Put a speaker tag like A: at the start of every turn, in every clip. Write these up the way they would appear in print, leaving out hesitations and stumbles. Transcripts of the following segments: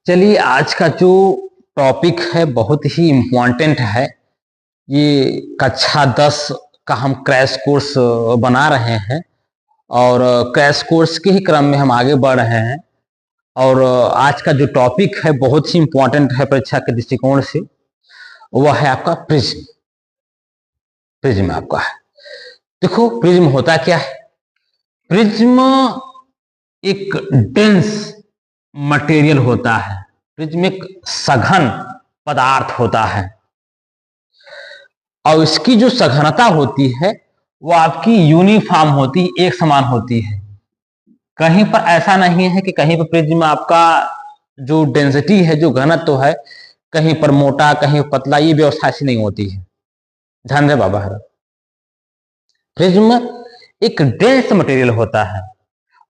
A: चलिए, आज का जो टॉपिक है बहुत ही इम्पोर्टेंट है। ये कक्षा 10 का हम क्रैश कोर्स बना रहे हैं और क्रैश कोर्स के ही क्रम में हम आगे बढ़ रहे हैं। और आज का जो टॉपिक है बहुत ही इम्पोर्टेंट है परीक्षा के दृष्टिकोण से। वह है आपका प्रिज्म। प्रिज्म आपका है। देखो, प्रिज्म होता क्या है। प्रिज्म एक डेंस मटेरियल होता है। प्रिज्म एक सघन पदार्थ होता है और इसकी जो सघनता होती है वो आपकी यूनिफॉर्म होती है, एक समान होती है। कहीं पर ऐसा नहीं है कि कहीं पर प्रिज्म आपका जो डेंसिटी है, जो घनत्व है, कहीं पर मोटा कहीं पतला, ये व्यवस्था ऐसी नहीं होती है। ध्यान दे बाबा। प्रिज्म एक डेंस मटेरियल होता है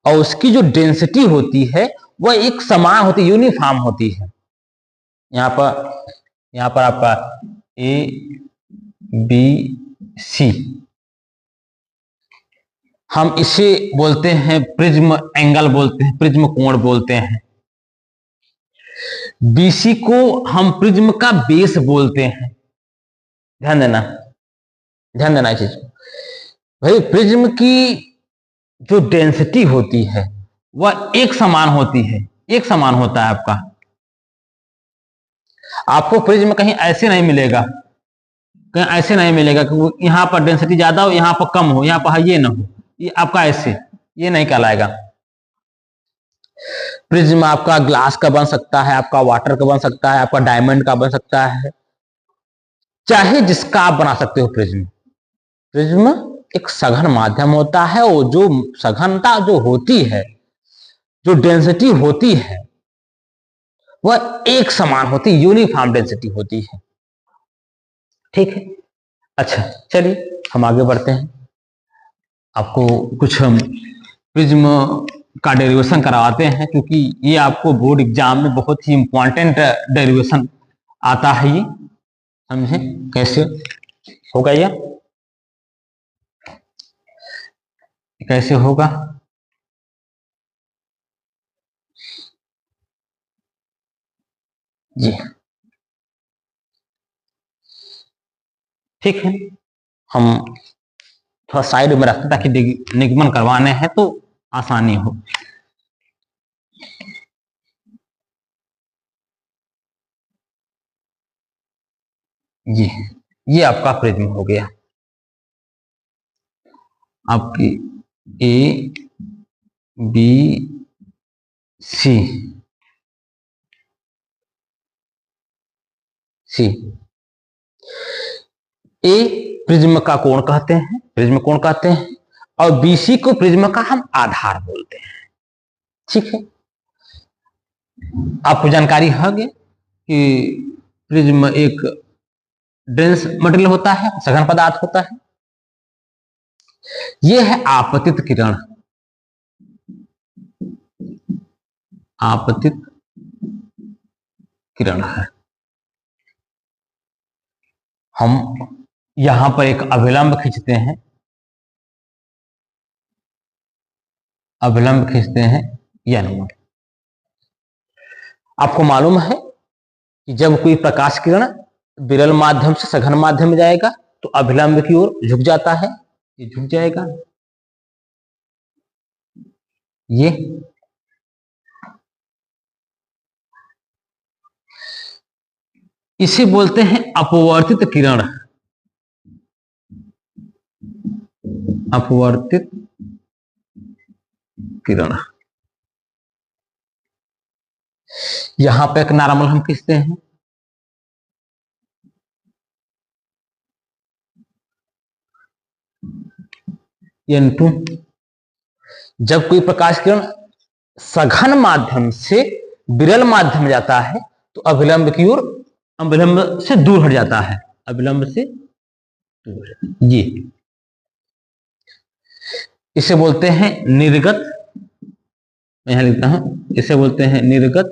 A: और उसकी जो डेंसिटी होती है वह एक समान होती है, यूनिफॉर्म होती है। यहां पर आपका ए बी सी, हम इसे बोलते हैं प्रिज्म एंगल, बोलते हैं प्रिज्म कोण बोलते हैं। बीसी को हम प्रिज्म का बेस बोलते हैं। ध्यान देना, ध्यान देना इस चीज को। भाई, प्रिज्म की जो डेंसिटी होती है वह एक समान होती है, एक समान होता है आपका। आपको प्रिज्म कहीं ऐसे नहीं मिलेगा, कहीं ऐसे नहीं मिलेगा कि यहां पर डेंसिटी ज्यादा हो, यहां पर कम हो, यहां पर ये ना हो। ये आपका ऐसे ये नहीं कहलाएगा। प्रिज्म आपका ग्लास का बन सकता है, आपका वाटर का बन सकता है, आपका डायमंड का बन सकता है, चाहे जिसका आप बना सकते हो प्रिज्म। प्रिज्म एक सघन माध्यम होता है और जो सघनता जो होती है, जो डेंसिटी होती है, वह एक समान होती है, यूनिफॉर्म डेंसिटी होती है। ठीक है। अच्छा, चलिए हम आगे बढ़ते हैं। आपको कुछ हम प्रिज्म का डेरिवेशन करवाते हैं, क्योंकि ये आपको बोर्ड एग्जाम में बहुत ही इंपॉर्टेंट डेरिवेशन आता है। ये समझे कैसे होगा, ये कैसे होगा। जी ठीक है, हम थोड़ा साइड में रखते ताकि निगमन करवाने हैं तो आसानी हो। ये आपका प्रिज्म हो गया। आपकी A B C C A prism का कोण कहते हैं, प्रिज्म कोण कहते हैं, और बीसी को प्रिज्म का हम आधार बोलते हैं। ठीक है, आपको जानकारी है कि प्रिज्म एक डेंस मटेरियल होता है, सघन पदार्थ होता है। यह है आपतित किरण। आपतित किरण है। हम यहां पर एक अभिलंब खींचते हैं, अभिलंब खींचते हैं n1। आपको मालूम है कि जब कोई प्रकाश किरण विरल माध्यम से सघन माध्यम में जाएगा तो अभिलंब की ओर झुक जाता है, ये झुक जाएगा। ये इसे बोलते हैं अपवर्तित किरण। अपवर्तित किरण। यहां पे एक नॉर्मल हम खींचते हैं, n2। जब कोई प्रकाश किरण सघन माध्यम से विरल माध्यम में जाता है तो अभिलंब की ओर, अभिलंब से दूर हट जाता है, अभिलंब से दूर। ये इसे बोलते हैं निर्गत। मैं यहां लिखता हूं, इसे बोलते हैं निर्गत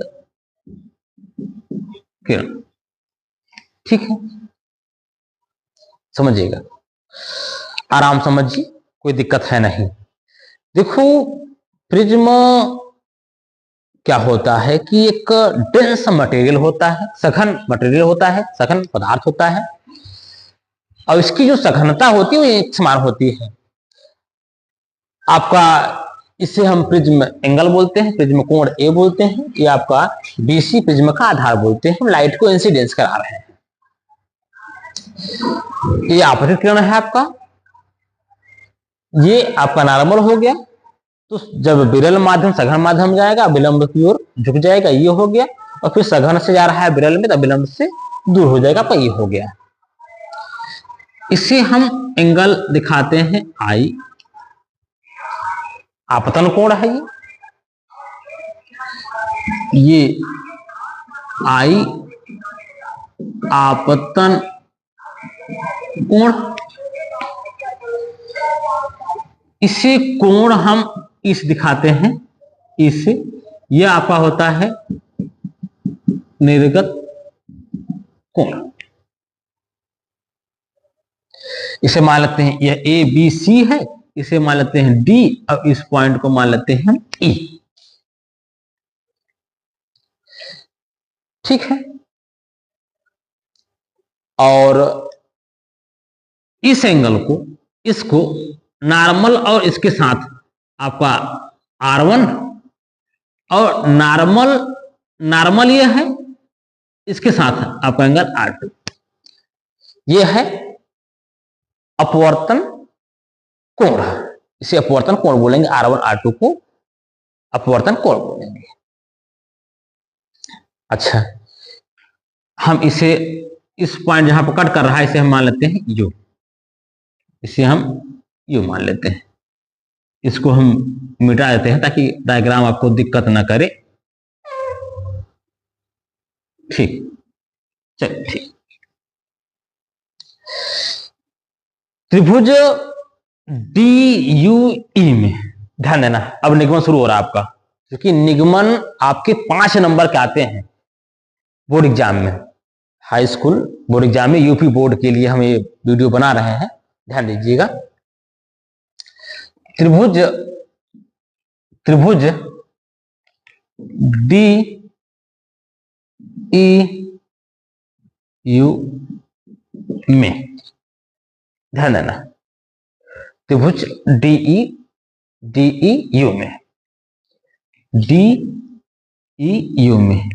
A: किरण। ठीक है, समझिएगा, आराम समझिए, कोई दिक्कत है नहीं। देखो, प्रिज्म क्या होता है कि एक डेंस मटेरियल होता है, सघन मटेरियल होता है, सघन पदार्थ होता है, और इसकी जो सघनता होती है वो एक समान होती है। आपका इसे हम प्रिज्म एंगल बोलते हैं, प्रिज्म कोण ए बोलते हैं, ये आपका बीसी प्रिज्म का आधार बोलते हैं। हम लाइट को इंसिडेंस करा रहे हैं। ये आपतित किरण है आपका, ये आपका नॉर्मल हो गया। तो जब विरल माध्यम सघन माध्यम जाएगा, विलंब की ओर झुक जाएगा, ये हो गया। और फिर सघन से जा रहा है विरल में, तब विलंब से दूर हो जाएगा, पर ये हो गया। इसे हम एंगल दिखाते हैं आई, आपतन कोण है ये आई आपतन कोण। इसे कोण हम इस दिखाते हैं, इस, यह आपका होता है निर्गत कोण। इसे मान लेते हैं यह ए बी सी है, इसे मान लेते हैं डी, और इस पॉइंट को मान लेते हैं ई। ठीक है। और इस एंगल को, इसको नॉर्मल और इसके साथ आपका R1 और नॉर्मल ये है, इसके साथ आपका एंगल R2, ये है अपवर्तन कोण। इसे अपवर्तन कोण बोलेंगे, R1 R2 को अपवर्तन कोण बोलेंगे। अच्छा, हम इसे इस पॉइंट जहां पर कट कर रहा है इसे हम मान लेते हैं यू, इसे हम यू मान लेते हैं। इसको हम मिटा देते हैं ताकि डायग्राम आपको दिक्कत ना करे। ठीक, चलिए ठीक। त्रिभुज डी यू ई में ध्यान देना, अब निगमन शुरू हो रहा है आपका, क्योंकि निगमन आपके 5 नंबर के आते हैं बोर्ड एग्जाम में, हाई स्कूल बोर्ड एग्जाम में। यूपी बोर्ड के लिए हम ये वीडियो बना रहे हैं, ध्यान दीजिएगा। त्रिभुज डी ई यू में ध्यान देना, त्रिभुज डी ई यू में, डी ई यू में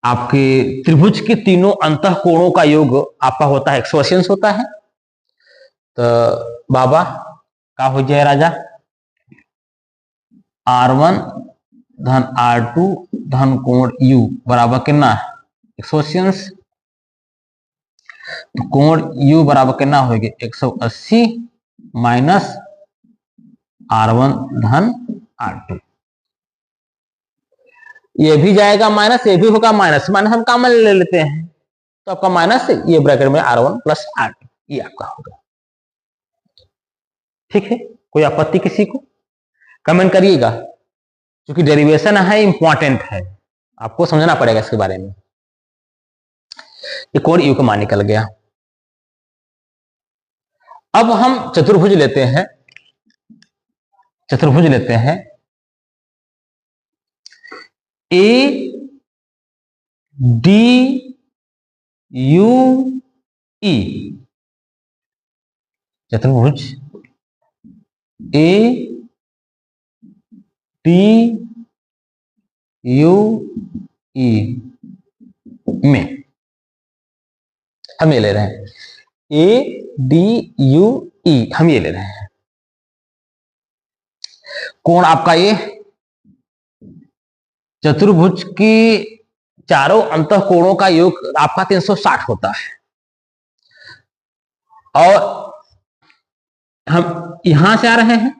A: आपके त्रिभुज के तीनों अंतः कोणों का योग आपका होता है 180 होता है। तो बाबा का हो जाए राजा, R1 धन R2 धन कोण U बराबर कितना 180। तो कोण U बराबर कितना होगी 180 माइनस R1 धन R2। ये भी जाएगा माइनस, ये भी होगा माइनस, माइनस हम कॉमन ले लेते हैं, तो आपका माइनस ये ब्रैकेट में R1 प्लस R2 ये आपका होगा। ठीक है, कोई आपत्ति किसी को? कमेंट करिएगा, क्योंकि डेरिवेशन है, इंपॉर्टेंट है, आपको समझना पड़ेगा इसके बारे में। ये कोण U का मान निकल गया। अब हम चतुर्भुज लेते हैं, चतुर्भुज लेते हैं ए डी यू ई, चतुर्भुज ए डी यू ई में हम ये ले रहे हैं, ए डी यू ई हम ये ले रहे हैं। कोण आपका ये चतुर्भुज की चारों अंतः कोणों का योग आपका 360 होता है। और हम यहां से आ रहे हैं,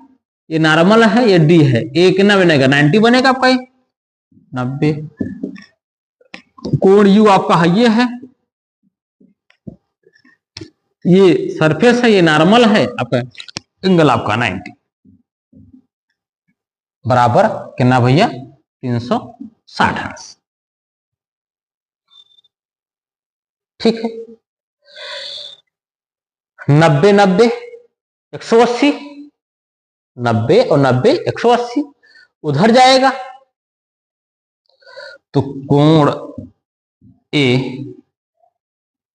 A: ये नॉर्मल है, ये डी है, ए कितना बनेगा 90 बनेगा आपका, ये 90। कोण यू आपका ये है, ये सरफेस है, ये नॉर्मल है आपका, एंगल आपका 90 बराबर कितना भैया 360। ठीक है, 90 90 180, 90 और 90 180 उधर जाएगा, तो कोण ए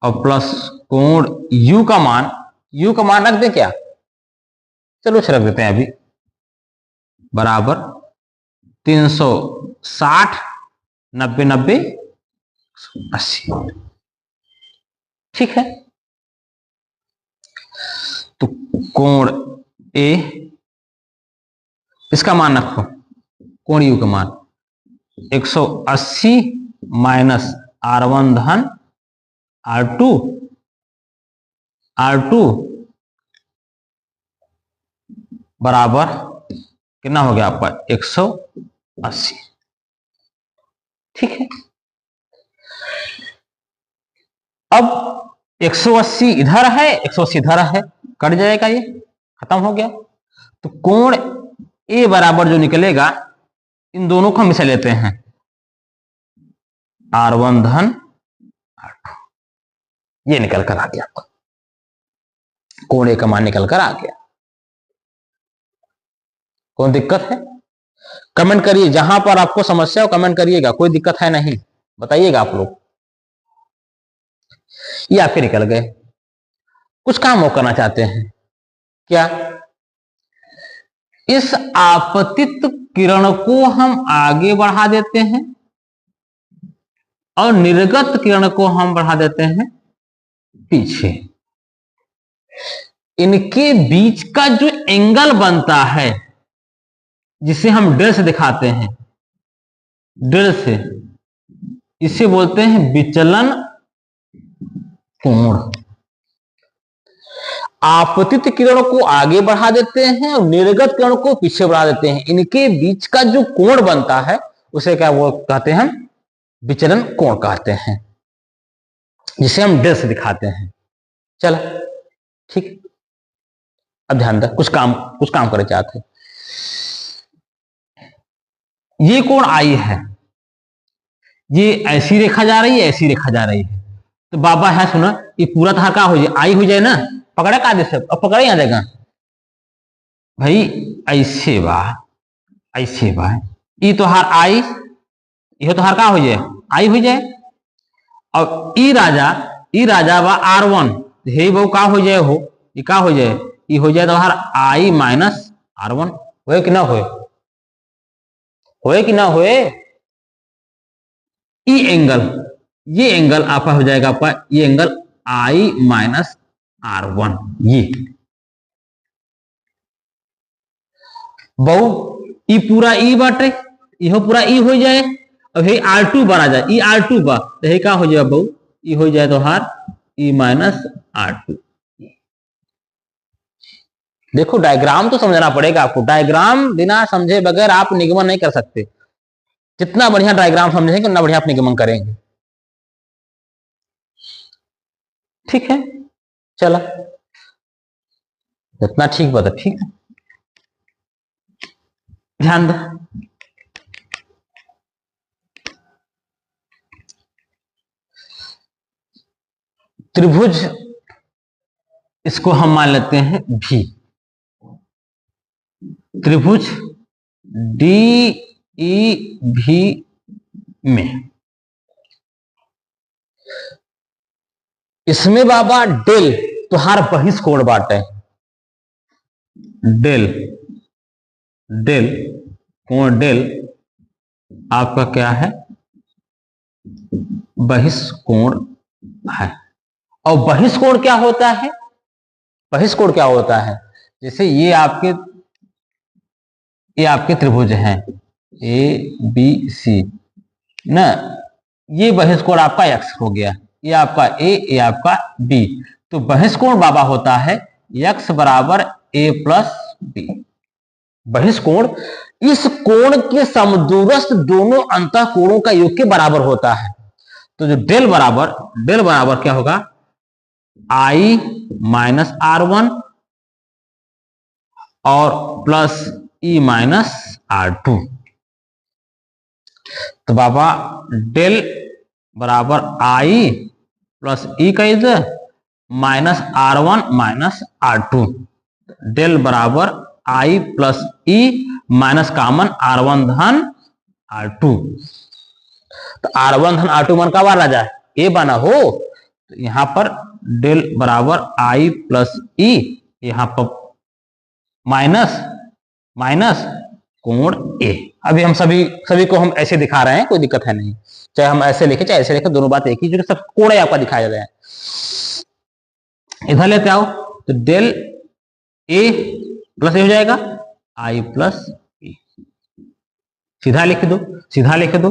A: और प्लस कोण यू का मान रख दे क्या? चलो रख देते हैं अभी, बराबर 360 90 90 80। ठीक है, तो कोण ए, इसका मान रखो, कोण यू का मान 180 माइनस R1 धन R2 बराबर कितना हो गया आपका 180। ठीक है, अब 180 इधर है, 180 इधर है, कट जाएगा, ये खत्म हो गया। तो कोण ए बराबर जो निकलेगा, इन दोनों को हम इसे लेते हैं R1 धन R2, ये निकल कर आ गया, कोण ए का मान निकल कर आ गया। कौन दिक्कत है? कमेंट करिए, जहां पर आपको समस्या हो कमेंट करिएगा, कोई दिक्कत है नहीं, बताइएगा आप लोग। ये आपके निकल गए। कुछ काम वो करना चाहते हैं क्या? इस आपतित किरण को हम आगे बढ़ा देते हैं और निर्गत किरण को हम बढ़ा देते हैं पीछे। इनके बीच का जो एंगल बनता है, जिसे हम डेल से दिखाते हैं, डेल से, इसे बोलते हैं विचलन कोण। आपतित किरण को आगे बढ़ा देते हैं और निर्गत किरण को पीछे बढ़ा देते हैं। इनके बीच का जो कोण बनता है उसे क्या वो कहते हैं? विचलन कोण कहते हैं, जिसे हम डेल से दिखाते हैं। चलो ठीक, अब ध्यान दे, कुछ काम करे चाहते हैं। ये कोण आई है, ये ऐसी रेखा जा रही है, ऐसी रेखा जा रही है, तो बाबा है सुना, ये पूरा था का हो जाए, आई हो जाए ना, पकड़ा का आदेश, अब पकड़ा ही आ जाएगा भाई, ऐसे बा ये तो हार आई, यह तो हार का हो जाए, आई हो जाए। और ई राजा बा R1, हे वो का हो जाए, हो ये का हो जाए, ये हो जाए तो हार I माइनस R1, होए कि ना होए, होए कि ना होए। ये एंगल आपका हो जाएगा, आपका ये एंगल I माइनस R1, ये बहु ई पूरा ई बाटे, यह पूरा ई हो जाए, अब ये R2 बार आ जाए, ई R2 बा, तो ये का हो जाए बहु, ई हो जाए तो हार ई माइनस R2। देखो डायग्राम तो समझना पड़ेगा आपको, डायग्राम बिना समझे बगैर आप निगमन नहीं कर सकते। जितना बढ़िया डायग्राम समझेंगे उतना बढ़िया आप निगमन करेंगे। ठीक है, चला, जितना ठीक बता ठीक है, ध्यान दो। त्रिभुज, इसको हम मान लेते हैं भी, त्रिभुज DEV में, इसमें बाबा डेल तुहार बहिष्कोण बाटे, डेल कोण डेल आपका क्या है? बहिष्कोण है। और बहिष्कोण क्या होता है? बहिष्कोण क्या होता है? जैसे ये आपके त्रिभुज हैं ABC ना, ये बहिष्कोण आपका X हो गया, ये आपका A, ये आपका B, तो बहिष्कोण बाबा होता है X बराबर A प्लस B। बहिष्कोण इस कोण के समदूरस्थ दोनों अंतः कोणों का योग के बराबर होता है। तो जो डेल बराबर क्या होगा? I माइनस R1 और प्लस E माइनस R2। तो बाबा डेल बराबर I प्लस E का इधर minus R1 minus R2, del बराबर I plus E minus common R1 धन R2। तो R1 धन R2 मान का बार आ जाए ए बना हो, तो यहां पर डेल बराबर आई प्लस ई, यहां पर माइनस माइनस कोण ए। अभी हम सभी को हम ऐसे दिखा रहे हैं, कोई दिक्कत है नहीं, चाहे हम ऐसे लिखे चाहे ऐसे लिखे, दोनों बात एक ही, जो सब कोण ए आपका दिखाया जा रहा है। इधर लेते आओ तो डेल ए प्लस ए हो जाएगा आई प्लस ई, सीधा लिख दो, सीधा लिख दो,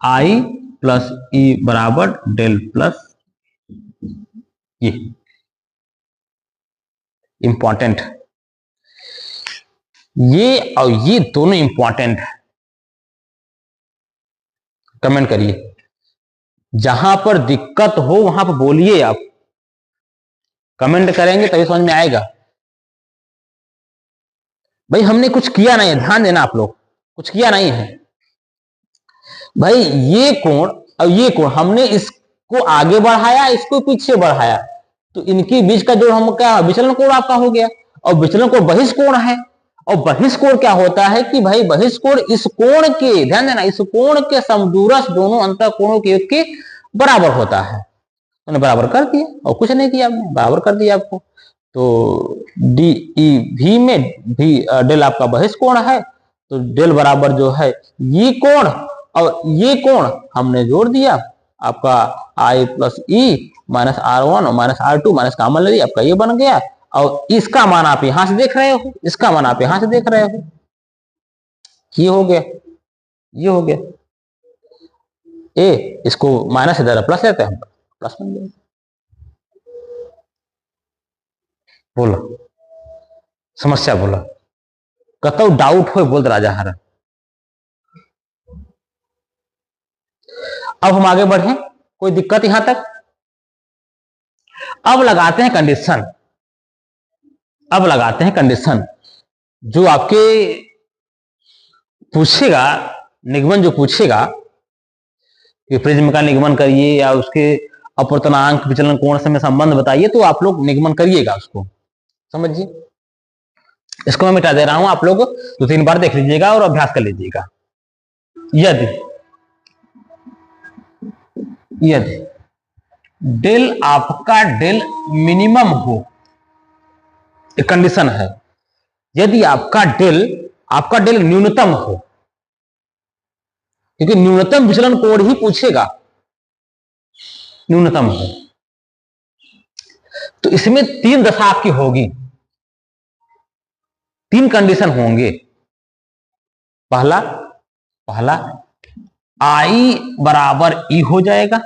A: आई प्लस ई बराबर डेल प्लस ये। इंपॉर्टेंट, ये और ये दोनों इंपॉर्टेंट है, कमेंट करिए, जहां पर दिक्कत हो वहां पर बोलिए, आप कमेंट करेंगे तभी समझ में आएगा। भाई हमने कुछ किया नहीं है, ध्यान देना आप लोग, कुछ किया नहीं है भाई। ये कोण और ये कोण हमने इसको आगे बढ़ाया, इसको पीछे बढ़ाया, तो इनके बीच का जो हम क्या विचलन कोण आपका हो गया, और विचलन कोण बहिष्कोण है। और बहिष्कोण क्या होता है कि भाई बहिष्कोण इस कोण के, ध्यान देना, इस कोण के समदूरस्थ दोनों अंतर कोणों के योग के बराबर होता है। उन्होंने बराबर कर दिया और कुछ नहीं किया, आपने बराबर कर दिया आपको। तो डी ई भी में भी डेल आपका बहिष्कोण है, तो डेल बराबर जो है ये कोण और ये कोण हमने जोड़ दिया, आपका आई प्लस ई माइनस R1 और माइनस R2 माइनस कॉमन ले लिया, आपका ये बन गया। और इसका मान आप यहां से देख रहे हो, इसका मान आप यहां से देख रहे हो, ये हो गया, ये हो गया ए, इसको माइनस से जरा प्लस लेते हैं, प्लस बन गया। बोलो समस्या, बोला कतो डाउट हो बोल राजा हरा। अब हम आगे बढ़े, कोई दिक्कत यहां तक? अब लगाते हैं कंडीशन, अब लगाते हैं कंडीशन, जो आपके पूछेगा निगमन, जो पूछेगा कि प्रिज्म का निगमन करिए या उसके अपवर्तनांक विचलन कोण से में संबंध बताइए, तो आप लोग निगमन करिएगा उसको, समझिए। इसको मैं मिटा दे रहा हूं, आप लोग 2-3 बार देख लीजिएगा और अभ्यास कर लीजिएगा। यदि यदि डेल आपका डेल मिनिमम हो, एक कंडीशन है, यदि आपका डेल न्यूनतम हो, क्योंकि न्यूनतम विचलन कोण ही पूछेगा, न्यूनतम हो, तो इसमें 3 दशा आपकी होगी, 3 कंडीशन होंगे। पहला आई बराबर ई हो जाएगा,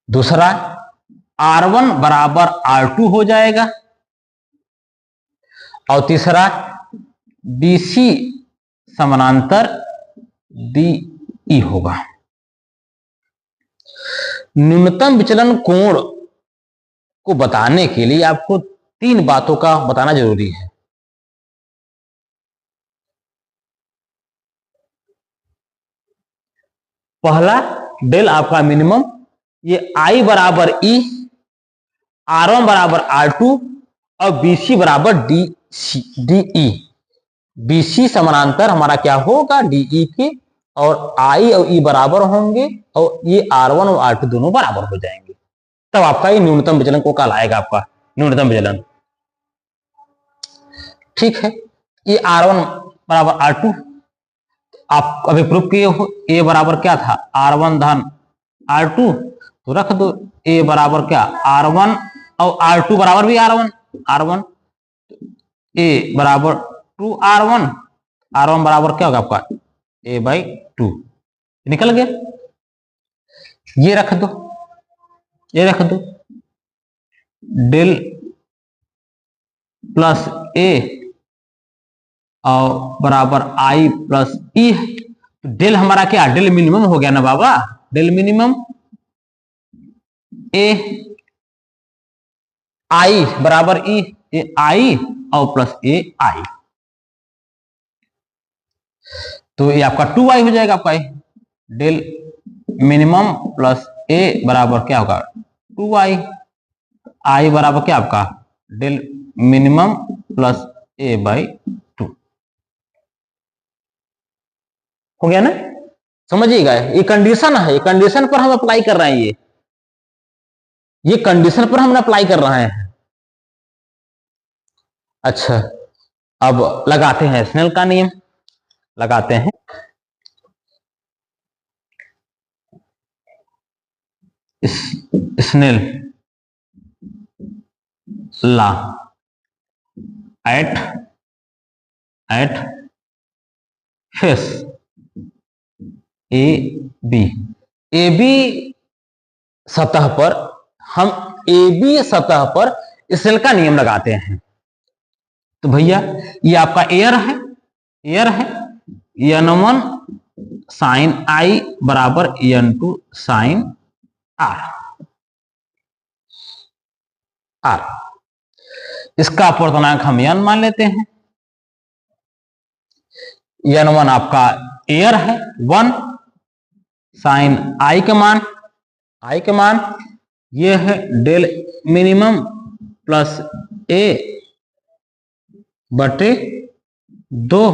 A: दूसरा R1 बराबर R2 हो जाएगा, और तीसरा BC समानांतर DE होगा। न्यूनतम विचलन कोण को बताने के लिए आपको 3 बातों का बताना जरूरी है। पहला, डेल आपका मिनिमम, ये I बराबर E, R1 बराबर R2 और BC बराबर DE। BC समानांतर हमारा क्या होगा DE के, और I और E बराबर होंगे, और ये R1 और R2 दोनों बराबर हो जाएंगे, तब आपका ये न्यूनतम विचलन को कहलाएगा, आपका न्यूनतम विचलन। ठीक है, ये R1 बराबर R2 आप अभी प्रूफ किए हो, ए बराबर क्या था R1 धन R2, तो रख दो ए बराबर क्या R1 और R2 बराबर भी R1, ए बराबर 2R1, R1 बराबर क्या होगा आपका A/2, निकल गया। ये रख दो, ये रख दो, डेल प्लस ए और बराबर आई प्लस ई, तो डेल हमारा क्या डेल मिनिमम हो गया ना बाबा, डेल मिनिमम ए आई बराबर ई, ए आई और प्लस ए आई, तो ये आपका 2i हो जाएगा, आपका डेल मिनिमम प्लस ए बराबर क्या होगा 2i, आई बराबर क्या आपका डेल मिनिमम प्लस A/2। हो गया ना, समझिएगा, ये कंडीशन है, ये कंडीशन पर हम अप्लाई कर रहे हैं, ये कंडीशन पर हम अप्लाई कर रहे हैं। अच्छा, अब लगाते हैं स्नेल का नियम, लगाते हैं। Snell law at face A B सतह पर, हम ए बी सतह पर स्नेल का नियम लगाते हैं। तो भैया ये आपका एयर है, n1 साइन आई बराबर n2 साइन आर। इसका अपवर्तनांक हम n मान लेते हैं। n1 आपका एयर है 1, साइन आई के मान ये है डेल मिनिमम प्लस ए बटे 2,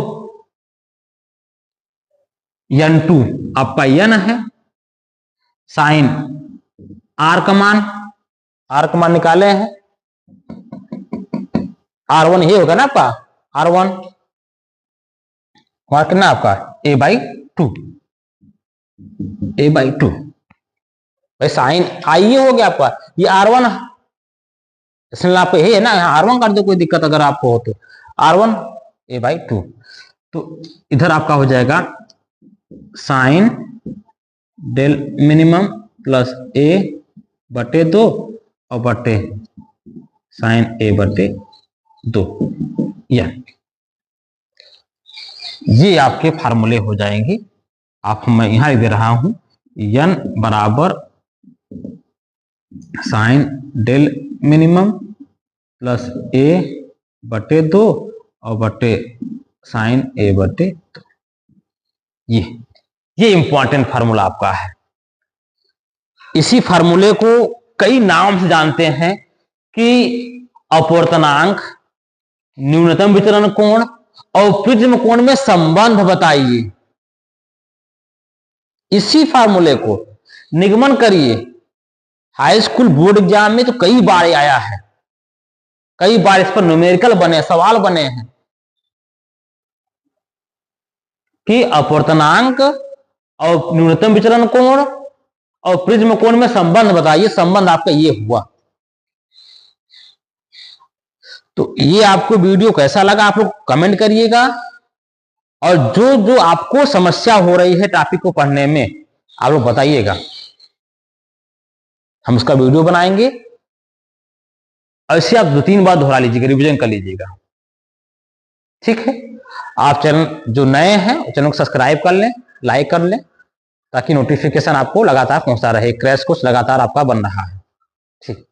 A: n2 आपका n है, साइन आर का मान निकाले हैं, R1 ये होगा ना आपका, R1 वहां कितना आपका a/2 भाई, साइन आई ये हो गया आपका, ये R1 इसलिए आपको यही है ना, R1 कर दो, कोई दिक्कत अगर आपको हो तो, R1 a/2। तो इधर आपका हो जाएगा sine del minimum plus a बटे 2 और बटे साइन a बटे 2, ये आपके फार्मूले हो जाएंगे। आप मैं यहां लिख दे रहा हूं, n बराबर sine del minimum plus a बटे 2 और बटे साइन a बटे 2। ये इंपॉर्टेंट फार्मूला आपका है। इसी फार्मूले को कई नाम से जानते हैं कि अपवर्तनांक, न्यूनतम विचलन कोण और प्रिज्म कोण में संबंध बताइए। इसी फार्मूले को निगमन करिए, हाई स्कूल बोर्ड एग्जाम में तो कई बार आया है, कई बार इस पर न्यूमेरिकल बने, सवाल बने हैं कि अपवर्तनांक और न्यूनतम विचलन कोण और प्रिज्म कोण में संबंध बताइए। संबंध आपका ये हुआ। तो ये आपको वीडियो कैसा लगा आप लोग कमेंट करिएगा, और जो जो आपको समस्या हो रही है टॉपिक को पढ़ने में आप लोग बताइएगा, हम उसका वीडियो बनाएंगे। ऐसे आप 2-3 बार दोहरा लीजिएगा, रिवीजन कर लीजिएगा, ठीक है। आप चैनल जो नए हैं चैनल को सब्सक्राइब कर लें, लाइक कर लें, ताकि नोटिफिकेशन आपको लगातार पहुंचता रहे। क्रैश कोर्स लगातार आपका बन रहा है, ठीक।